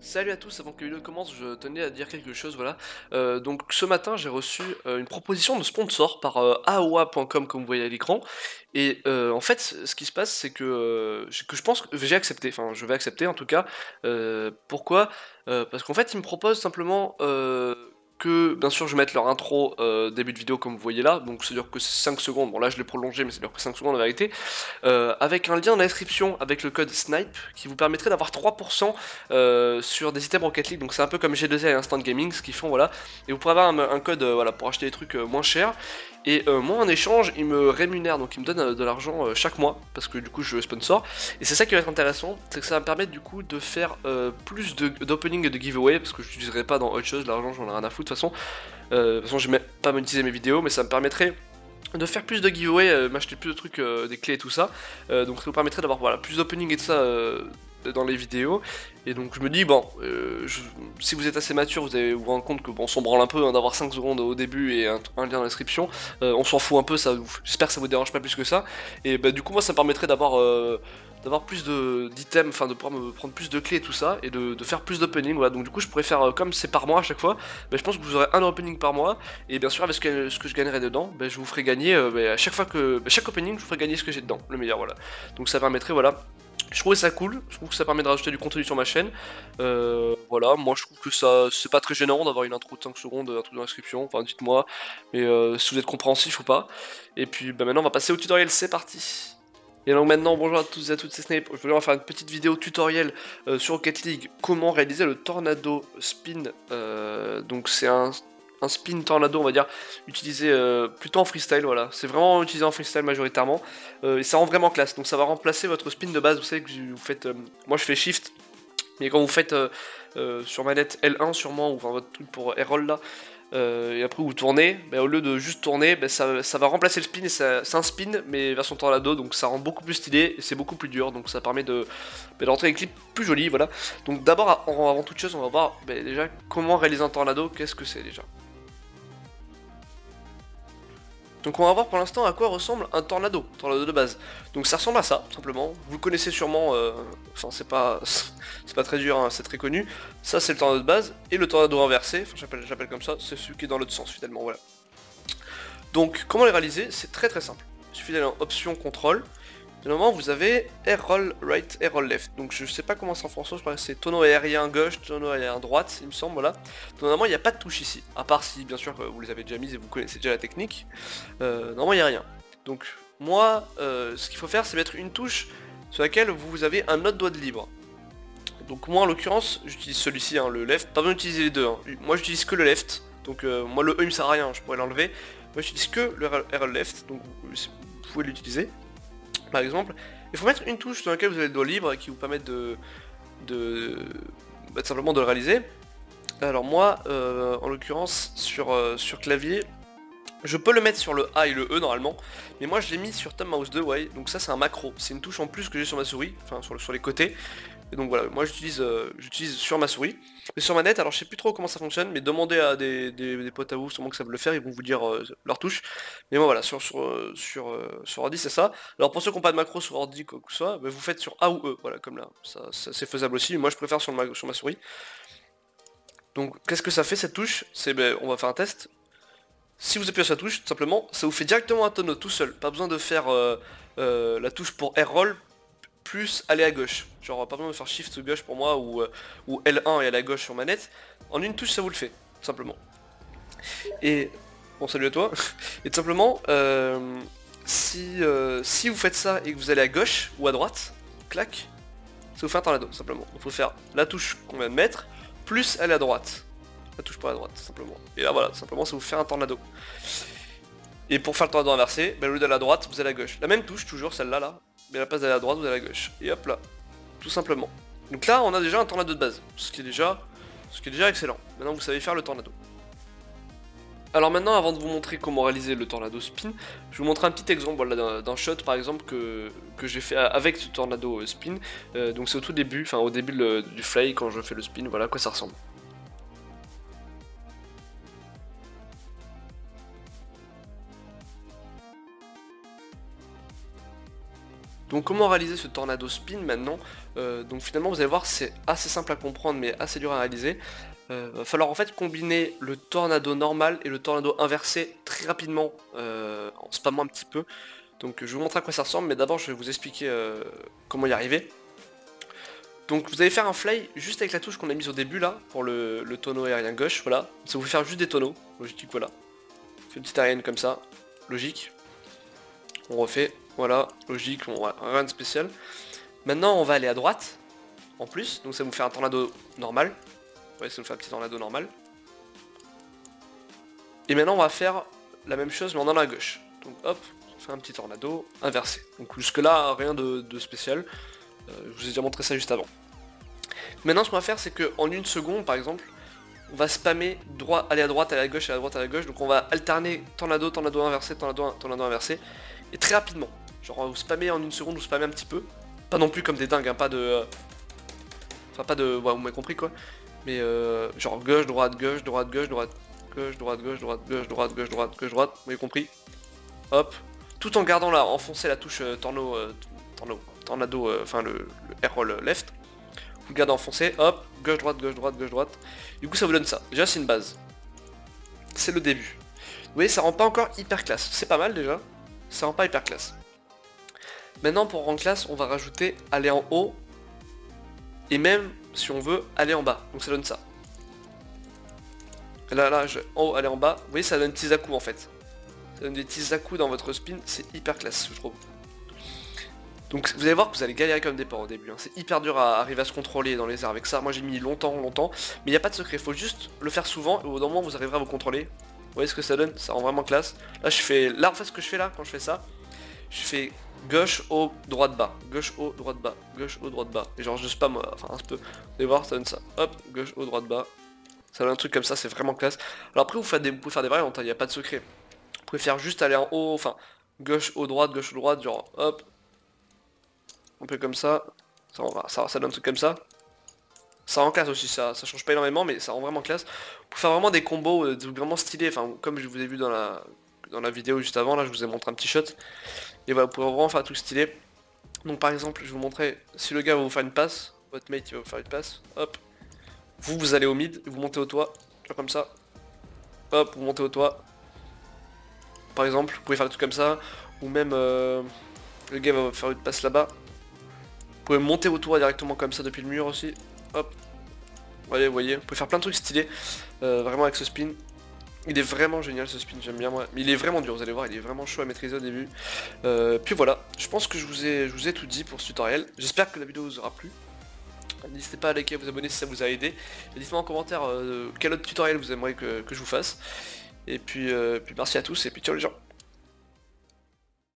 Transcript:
Salut à tous, avant que la vidéo commence, je tenais à dire quelque chose, voilà. Donc ce matin, j'ai reçu une proposition de sponsor par aoa.com comme vous voyez à l'écran. Et en fait, ce qui se passe, c'est que je pense que j'ai accepté, enfin je vais accepter en tout cas. Pourquoi? Parce qu'en fait, ils me proposent simplement que, bien sûr, je mette leur intro début de vidéo comme vous voyez là, donc ça dure que 5 secondes. Bon là, je l'ai prolongé, mais ça dure que 5 secondes en vérité. Avec un lien dans la description avec le code SNIPE qui vous permettrait d'avoir 3% sur des items Rocket League. Donc c'est un peu comme G2A et Instant Gaming ce qu'ils font, voilà. Et vous pourrez avoir un code voilà, pour acheter des trucs moins chers. Et moi en échange, ils me rémunèrent, donc ils me donnent de l'argent chaque mois parce que du coup je sponsor. Et c'est ça qui va être intéressant, c'est que ça va me permettre du coup de faire plus d'opening et de giveaway parce que je n'utiliserai pas dans autre chose, l'argent j'en ai rien à foutre de toute façon. De toute façon je vais pas monétiser mes vidéos, mais ça me permettrait de faire plus de giveaway, m'acheter plus de trucs, des clés et tout ça. Donc ça vous permettrait d'avoir voilà, plus d'opening et tout ça dans les vidéos. Et donc je me dis, bon, si vous êtes assez mature, vous allez vous rendre compte que bon, on s'en branle un peu hein, d'avoir 5 secondes au début et un lien dans la description. On s'en fout un peu, j'espère que ça vous dérange pas plus que ça. Et bah, du coup, moi ça me permettrait d'avoir plus d'items, enfin de pouvoir me prendre plus de clés et tout ça, et de faire plus d'opening, voilà. Donc du coup je pourrais faire comme c'est par mois à chaque fois, bah, je pense que vous aurez un opening par mois, et bien sûr avec ce que je gagnerai dedans, bah, je vous ferai gagner, à chaque fois que, chaque opening je vous ferai gagner ce que j'ai dedans, le meilleur, voilà. Donc ça permettrait, voilà. Je trouvais ça cool, je trouve que ça permet de rajouter du contenu sur ma chaîne. Voilà, moi je trouve que ça c'est pas très gênant d'avoir une intro de 5 secondes, un truc dans l'inscription, enfin dites-moi, mais si vous êtes compréhensif ou pas. Et puis bah, maintenant on va passer au tutoriel, c'est parti. Et donc maintenant, bonjour à tous et à toutes, c'est Snape. Je voulais faire une petite vidéo tutoriel sur Rocket League, comment réaliser le tornado spin. Donc c'est un spin tornado, on va dire, utilisé plutôt en freestyle, voilà. C'est vraiment utilisé en freestyle majoritairement. Et ça rend vraiment classe, donc ça va remplacer votre spin de base. Vous savez que vous faites, moi je fais shift, mais quand vous faites sur manette L1 sûrement, ou enfin votre truc pour air-roll là, et après vous tournez, bah, au lieu de juste tourner, bah, ça va remplacer le spin, et c'est un spin mais version tornado, donc ça rend beaucoup plus stylé et c'est beaucoup plus dur, donc ça permet de rentrer des clips plus jolis, voilà. Donc d'abord, avant toute chose, on va voir bah, déjà comment réaliser un tornado, qu'est-ce que c'est déjà. Donc on va voir pour l'instant à quoi ressemble un tornado de base. Donc ça ressemble à ça, simplement. Vous le connaissez sûrement, enfin c'est pas, c'est pas très dur, hein, c'est très connu. Ça c'est le tornado de base, et le tornado inversé, enfin j'appelle comme ça, c'est celui qui est dans l'autre sens finalement, voilà. Donc comment les réaliser? C'est très très simple. Il suffit d'aller en option contrôle. Normalement vous avez air roll right, air roll left. Donc je sais pas comment c'est en français, je crois que c'est tonneau aérien gauche, tonneau aérien droite, il me semble, voilà. Donc, normalement il n'y a pas de touche ici, à part si bien sûr vous les avez déjà mises et vous connaissez déjà la technique. Normalement il n'y a rien. Donc moi, ce qu'il faut faire c'est mettre une touche sur laquelle vous avez un autre doigt de libre. Donc moi en l'occurrence j'utilise celui-ci, hein, le left, pas besoin d'utiliser les deux, hein. Moi j'utilise que le left, donc moi le E il me sert à rien, je pourrais l'enlever. Moi j'utilise que le RL left, donc vous pouvez l'utiliser par exemple. Il faut mettre une touche dans laquelle vous avez le doigt libre qui vous permet bah, tout simplement de le réaliser. Alors moi, en l'occurrence, sur clavier, je peux le mettre sur le A et le E normalement, mais moi je l'ai mis sur Thumb Mouse 2, ouais, donc ça c'est un macro, c'est une touche en plus que j'ai sur ma souris, enfin sur les côtés, et donc voilà, moi j'utilise sur ma souris, mais sur manette, alors je sais plus trop comment ça fonctionne, mais demandez à des potes à vous, sûrement que ça savent le faire, ils vont vous dire leur touche, mais moi voilà, sur ordi c'est ça. Alors pour ceux qui n'ont pas de macro sur ordi quoi que ce soit, bah, vous faites sur A ou E, voilà, comme là, ça c'est faisable aussi, mais moi je préfère sur ma souris. Donc qu'est-ce que ça fait cette touche? C'est, ben, on va faire un test. Si vous appuyez sur la touche, tout simplement, ça vous fait directement un tonneau tout seul. Pas besoin de faire la touche pour air roll plus aller à gauche. Genre pas besoin de faire shift gauche pour moi ou L1 et aller à gauche sur manette. En une touche ça vous le fait, tout simplement. Et bon salut à toi. Et tout simplement, si vous faites ça et que vous allez à gauche ou à droite, clac, ça vous fait un tornado, tout simplement. Donc il faut faire la touche qu'on vient de mettre, plus aller à droite. La touche pour la droite, simplement. Et là voilà, simplement ça vous fait un tornado. Et pour faire le tornado inversé, bah, au lieu d'aller à droite, vous allez à gauche. La même touche, toujours celle-là, là. Mais à la place d'aller à droite, vous allez à gauche. Et hop là. Tout simplement. Donc là, on a déjà un tornado de base. Ce qui est déjà excellent. Maintenant, vous savez faire le tornado. Alors maintenant, avant de vous montrer comment réaliser le tornado spin, je vais vous montrer un petit exemple voilà, d'un shot par exemple que j'ai fait avec ce tornado spin. Donc c'est au tout début, enfin au début du fly quand je fais le spin, voilà à quoi ça ressemble. Donc comment réaliser ce tornado spin maintenant? Donc finalement vous allez voir c'est assez simple à comprendre mais assez dur à réaliser. Va falloir en fait combiner le tornado normal et le tornado inversé très rapidement en spammant un petit peu. Donc je vais vous montrer à quoi ça ressemble mais d'abord je vais vous expliquer comment y arriver. Donc vous allez faire un fly juste avec la touche qu'on a mise au début là, pour le tonneau aérien gauche, voilà. Ça vous fait faire juste des tonneaux, logique, voilà. On fait une petite aérienne comme ça, logique. On refait, voilà, logique, rien de spécial. Maintenant on va aller à droite, en plus, donc ça vous fait un tornado normal. Ouais, ça nous fait un petit tornado normal. Et maintenant on va faire la même chose mais en allant à gauche. Donc hop, on fait un petit tornado inversé. Donc jusque là, rien de spécial. Je vous ai déjà montré ça juste avant. Maintenant ce qu'on va faire c'est qu'en une seconde par exemple, on va spammer droit, aller à droite, aller à gauche, aller à droite, aller à gauche. Donc on va alterner tornado, tornado inversé, tornado, tornado inversé. Et très rapidement. Genre vous spammez en une seconde, vous spammez un petit peu. Pas non plus comme des dingues, hein, pas de... Enfin pas de... Ouais, vous m'avez compris quoi. Mais genre gauche, droite, gauche, droite, gauche, droite, gauche, droite, gauche, droite, gauche, droite, gauche, droite, gauche, droite. Vous m'avez compris. Hop. Tout en gardant là, enfoncer la touche tornado, enfin le air roll left. Vous le gardez enfoncé, hop, gauche, droite, gauche, droite, gauche, droite. Du coup ça vous donne ça. Déjà c'est une base. C'est le début. Vous voyez, ça rend pas encore hyper classe. C'est pas mal déjà. Ça rend pas hyper classe. Maintenant pour rendre classe, on va rajouter aller en haut. Et même si on veut aller en bas. Donc ça donne ça. Là, en haut, aller en bas. Vous voyez, ça donne petits à-coups en fait. Ça donne des petits à-coups dans votre spin. C'est hyper classe, je trouve. Donc vous allez voir que vous allez galérer comme des porcs au début, hein. C'est hyper dur à arriver à se contrôler dans les airs avec ça. Moi j'ai mis longtemps, mais il n'y a pas de secret, il faut juste le faire souvent et au bout d'un moment vous arriverez à vous contrôler. Vous voyez ce que ça donne? Ça rend vraiment classe. Là je fais, là en fait ce que je fais là, quand je fais ça, je fais gauche, haut, droite, bas, gauche, haut, droite, bas, gauche, haut, droite, bas. Et genre je spam, enfin un peu, vous allez voir ça donne ça. Hop, gauche, haut, droite, bas. Ça donne un truc comme ça, c'est vraiment classe. Alors après vous pouvez faire des variantes, il n'y a pas de secret. Vous pouvez faire juste aller en haut, enfin gauche, haut, droite, genre hop. Un peu comme ça, ça donne un truc comme ça. Ça rend classe aussi, ça change pas énormément, mais ça rend vraiment classe. Pour faire vraiment des combos vraiment stylés, enfin comme je vous ai vu dans la vidéo juste avant, là je vous ai montré un petit shot. Et voilà, vous pouvez vraiment faire tout stylé. Donc par exemple, je vais vous montrer, si le gars va vous faire une passe, votre mate il va vous faire une passe, hop. Vous allez au mid, vous montez au toit, tu vois comme ça. Hop, vous montez au toit. Par exemple, vous pouvez faire des trucs comme ça, ou même le gars va vous faire une passe là-bas. Vous pouvez monter au toit directement comme ça depuis le mur aussi. Hop. Voyez, vous voyez. Vous pouvez faire plein de trucs stylés. Vraiment avec ce spin. Il est vraiment génial ce spin, j'aime bien moi. Mais il est vraiment dur, vous allez voir, il est vraiment chaud à maîtriser au début. Puis voilà, je pense que je vous ai tout dit pour ce tutoriel. J'espère que la vidéo vous aura plu. N'hésitez pas à liker, à vous abonner si ça vous a aidé. Et dites-moi en commentaire quel autre tutoriel vous aimeriez que je vous fasse. Et puis merci à tous et puis ciao les gens.